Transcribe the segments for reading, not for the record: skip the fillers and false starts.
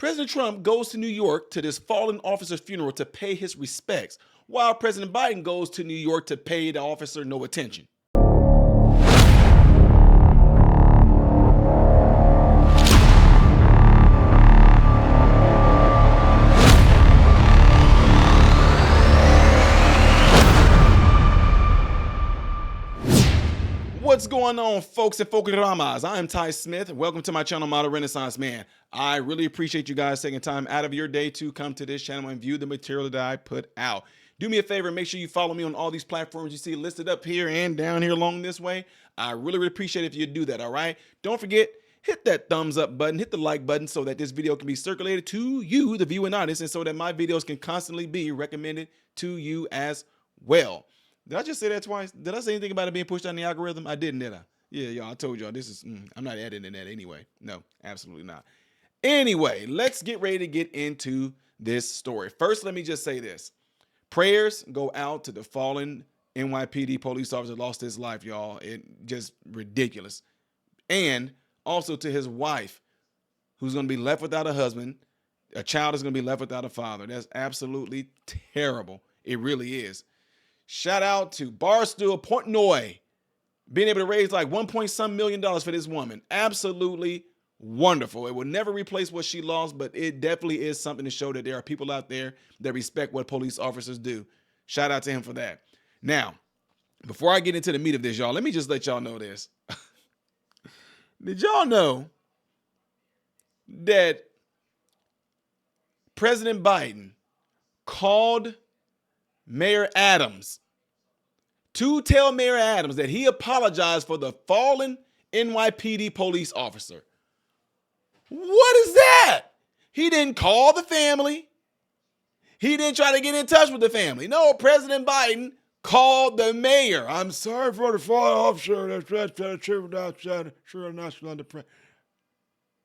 President Trump goes to New York to this fallen officer's funeral to pay his respects, while President Biden goes to New York to pay the officer no attention. What's going on, folks and folklaramas? I am Ty Smith. Welcome to my channel, Model Renaissance Man. I really appreciate you guys taking time out of your day to come to this channel and view the material that I put out. Do me a favor, make sure you follow me on all these platforms you see listed up here and down here along this way. I really appreciate it if you do that, all right? Don't forget, hit that thumbs up button, hit the like button so that this video can be circulated to you, the viewing audience, and so that my videos can constantly be recommended to you as well. Did I just say that twice? Did I say anything about it being pushed on the algorithm? I didn't, did I? Yeah, y'all, I told y'all this is, I'm not editing that anyway. No, absolutely not. Anyway, let's get ready to get into this story. First, let me just say this. Prayers go out to the fallen NYPD police officer that lost his life, y'all. It just ridiculous. And also to his wife, who's going to be left without a husband. A child is going to be left without a father. That's absolutely terrible. It really is. Shout out to Barstool Portnoy being able to raise like $1.some million for this woman. Absolutely wonderful. It will never replace what she lost, but it definitely is something to show that there are people out there that respect what police officers do. Shout out to him for that. Now, before I get into the meat of this, y'all, let me just let y'all know this. Did y'all know that President Biden called Mayor Adams to tell Mayor Adams that he apologized for the fallen NYPD police officer? What is that? He didn't call the family. He didn't try to get in touch with the family. No, President Biden called the mayor. I'm sorry for the fallen officer.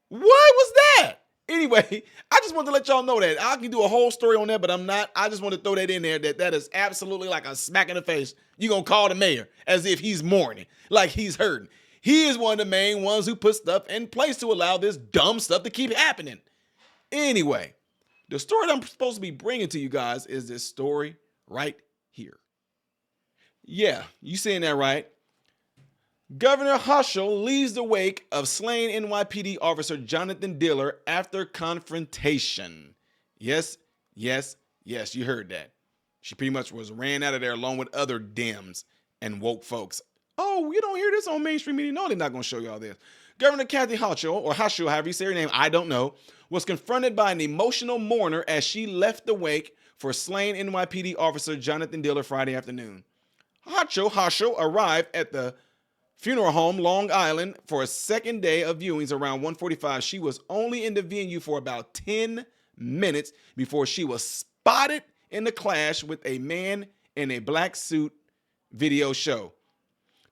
What was that? Anyway, I just wanted to let y'all know that. I can do a whole story on that, but I'm not. I just want to throw that in there, that is absolutely like a smack in the face. You're going to call the mayor as if he's mourning, like he's hurting. He is one of the main ones who put stuff in place to allow this dumb stuff to keep happening. Anyway, the story that I'm supposed to be bringing to you guys is this story right here. Yeah, you saying that right. Governor Hochul leads the wake of slain NYPD officer Jonathan Diller after confrontation. Yes, yes, yes, you heard that. She pretty much was ran out of there along with other Dems and woke folks. Oh, you don't hear this on mainstream media? No, they're not going to show y'all this. Governor Kathy Hochul, or Hochul, however you say her name, I don't know, was confronted by an emotional mourner as she left the wake for slain NYPD officer Jonathan Diller Friday afternoon. Hochul arrived at the funeral home, Long Island, for a second day of viewings around 1:45. She was only in the venue for about 10 minutes before she was spotted in the clash with a man in a black suit video show.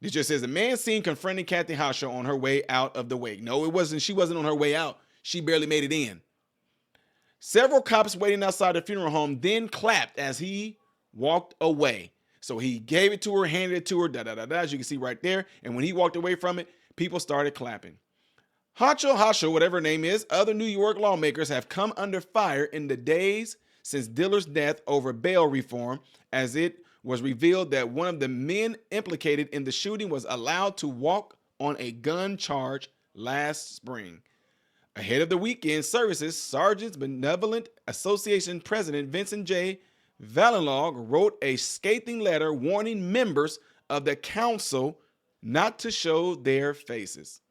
It just says a man seen confronting Kathy Hochul on her way out of the wake. No, it wasn't. She wasn't on her way out. She barely made it in. Several cops waiting outside the funeral home then clapped as he walked away. So he gave it to her, handed it to her, as you can see right there. And when he walked away from it, people started clapping. Hochul, whatever her name is, other New York lawmakers have come under fire in the days since Diller's death over bail reform, as it was revealed that one of the men implicated in the shooting was allowed to walk on a gun charge last spring. Ahead of the weekend services, Sergeants Benevolent Association President Vincent J. Valenlog wrote a scathing letter warning members of the council not to show their faces.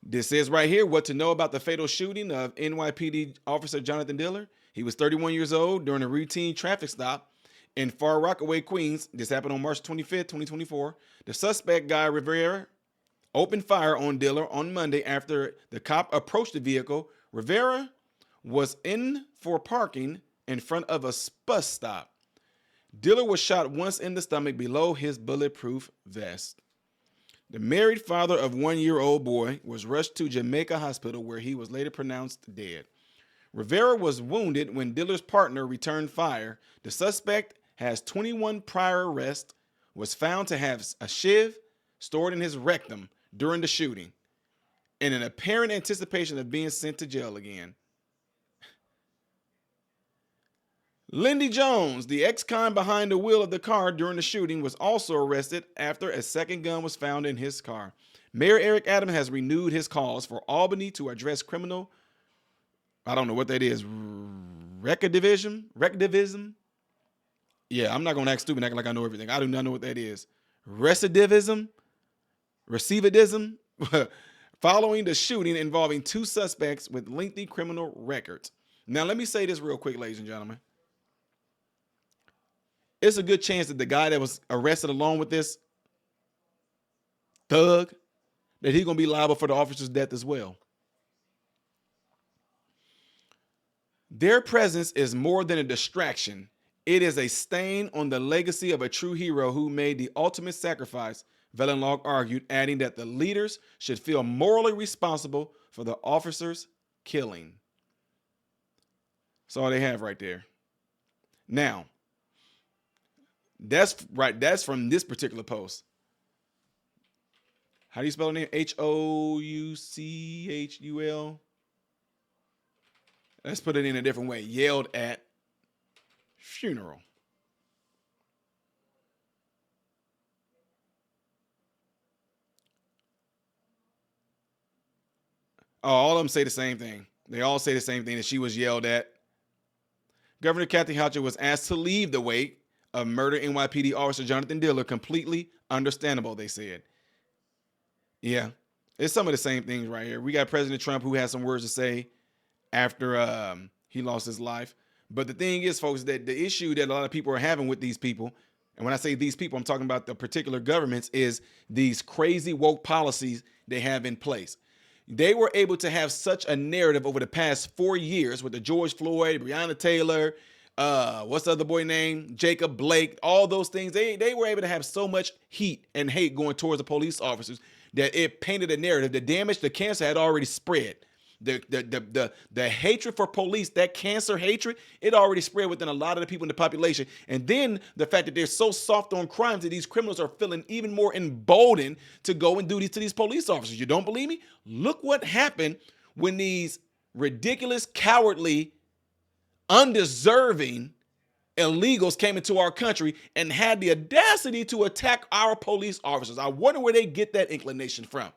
This is right here what to know about the fatal shooting of NYPD officer Jonathan Diller. He was 31 years old during a routine traffic stop in Far Rockaway, Queens. This happened on March 25th, 2024. The suspect, Guy Rivera, opened fire on Diller on Monday after the cop approached the vehicle. Rivera was in for parking in front of a bus stop. Diller was shot once in the stomach below his bulletproof vest. The married father of a 1-year-old boy was rushed to Jamaica Hospital, where he was later pronounced dead. Rivera was wounded when Diller's partner returned fire. The suspect has 21 prior arrests, was found to have a shiv stored in his rectum during the shooting. in an apparent anticipation of being sent to jail again. Lindy Jones, the ex-con behind the wheel of the car during the shooting, was also arrested after a second gun was found in his car. Mayor Eric Adams has renewed his calls for Albany to address criminal, I don't know what that is, recidivism? Yeah, I'm not going to act stupid acting like I know everything. I do not know what that is. Recidivism? Following the shooting involving two suspects with lengthy criminal records. Now, let me say this real quick, ladies and gentlemen. It's a good chance that the guy that was arrested along with this thug, that he's going to be liable for the officer's death as well. Their presence is more than a distraction. It is a stain on the legacy of a true hero who made the ultimate sacrifice, Vellenlog argued, adding that the leaders should feel morally responsible for the officer's killing. That's all they have right there. Now, that's right. That's from this particular post. How do you spell the name? Houchul. Let's put it in a different way. Yelled at funeral. Oh, all of them say the same thing. They all say the same thing, that she was yelled at. Governor Kathy Hochul was asked to leave the wake of murder NYPD Officer Jonathan Diller. Completely understandable, they said. Yeah, it's some of the same things right here. We got President Trump, who has some words to say after he lost his life. But the thing is, folks, that the issue that a lot of people are having with these people, and when I say these people, I'm talking about the particular governments, is these crazy woke policies they have in place. They were able to have such a narrative over the past 4 years with the George Floyd, Breonna Taylor, what's the other boy name? Jacob Blake, all those things. They were able to have so much heat and hate going towards the police officers that it painted a narrative. The damage, the cancer had already spread. The hatred for police, that cancer hatred, it already spread within a lot of the people in the population. And then the fact that they're so soft on crimes that these criminals are feeling even more emboldened to go and do these to these police officers. You don't believe me? Look what happened when these ridiculous, cowardly, undeserving illegals came into our country and had the audacity to attack our police officers. I wonder where they get that inclination from.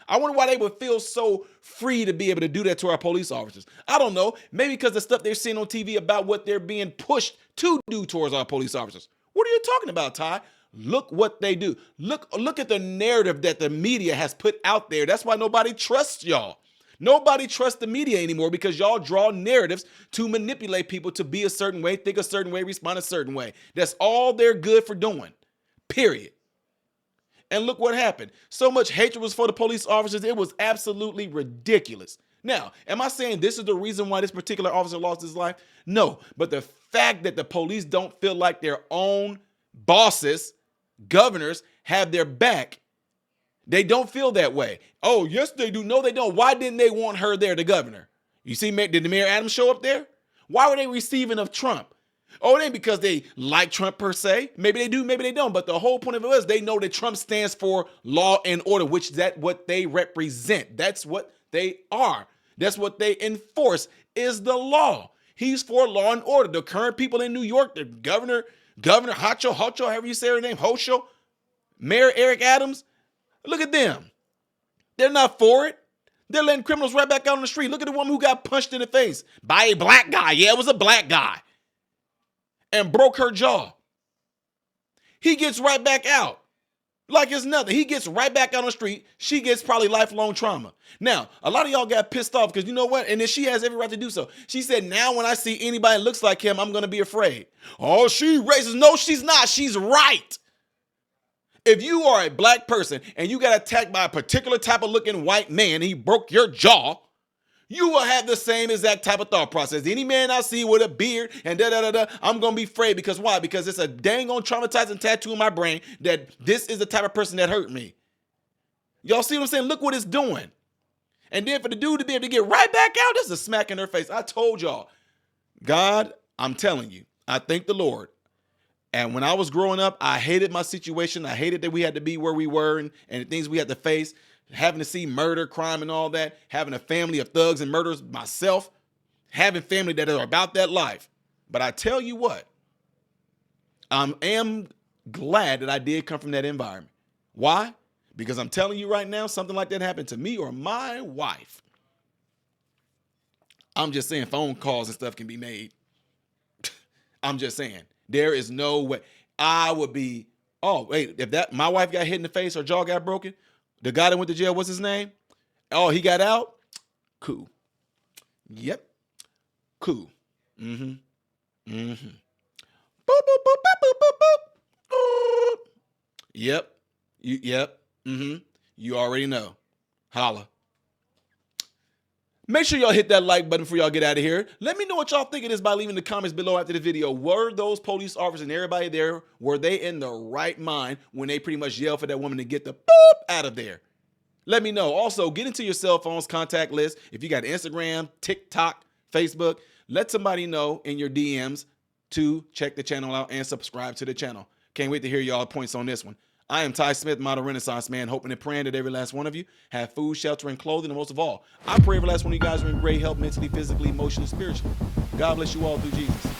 I wonder why they would feel so free to be able to do that to our police officers. I don't know. Maybe because the stuff they're seeing on TV about what they're being pushed to do towards our police officers. What are you talking about, Ty? Look what they do. Look at the narrative that the media has put out there. That's why nobody trusts y'all. Nobody trusts the media anymore, because y'all draw narratives to manipulate people to be a certain way, think a certain way, respond a certain way. That's all they're good for doing, period. And look what happened. So much hatred was for the police officers. It was absolutely ridiculous. Now, am I saying this is the reason why this particular officer lost his life? No, but the fact that the police don't feel like their own bosses, governors, have their back, they don't feel that way. Oh, yes, they do. No, they don't. Why didn't they want her there, the governor? You see, did the Mayor Adams show up there? Why were they receiving of Trump? Oh, it ain't because they like Trump per se. Maybe they do, maybe they don't. But the whole point of it is they know that Trump stands for law and order, which is what they represent. That's what they are. That's what they enforce, is the law. He's for law and order. The current people in New York, the governor Hochul, however you say her name, Hochul, Mayor Eric Adams, look at them. They're not for it. They're letting criminals right back out on the street. Look at the woman who got punched in the face by a black guy. Yeah, it was a black guy. And broke her jaw. He gets right back out like it's nothing. He gets right back out on the street. She gets probably lifelong trauma. Now, a lot of y'all got pissed off because you know what? And then she has every right to do so. She said, now when I see anybody that looks like him, I'm going to be afraid. Oh, she racist. No, she's not. She's right. If you are a black person and you got attacked by a particular type of looking white man and he broke your jaw, you will have the same exact type of thought process. Any man I see with a beard and I'm going to be afraid. Because why? Because it's a dang on traumatizing tattoo in my brain that this is the type of person that hurt me. Y'all see what I'm saying? Look what it's doing. And then for the dude to be able to get right back out, that's a smack in her face. I told y'all, God, I'm telling you, I thank the Lord. And when I was growing up, I hated my situation. I hated that we had to be where we were and the things we had to face. having to see murder, crime, and all that, having a family of thugs and murderers myself, having family that are about that life. But I tell you what, I am glad that I did come from that environment. Why? Because I'm telling you right now, something like that happened to me or my wife. I'm just saying phone calls and stuff can be made. I'm just saying there is no way I would be. Oh, wait, if that my wife got hit in the face or jaw got broken, the guy that went to jail, what's his name? Oh, he got out? Cool. Yep. Cool. Mm-hmm. Mm-hmm. Boop, boop, boop, boop, boop, boop, boop. Yep. Yep. Mm-hmm. You already know. Holla. Make sure y'all hit that like button before y'all get out of here. Let me know what y'all think of this by leaving the comments below after the video. Were those police officers and everybody there, were they in the right mind when they pretty much yelled for that woman to get the boop out of there? Let me know. Also, get into your cell phone's contact list. If you got Instagram, TikTok, Facebook, let somebody know in your DMs to check the channel out and subscribe to the channel. Can't wait to hear y'all points on this one. I am Ty Smith, model Renaissance man, hoping and praying that every last one of you have food, shelter, and clothing, and most of all, I pray every last one of you guys are in great health mentally, physically, emotionally, spiritually. God bless you all through Jesus.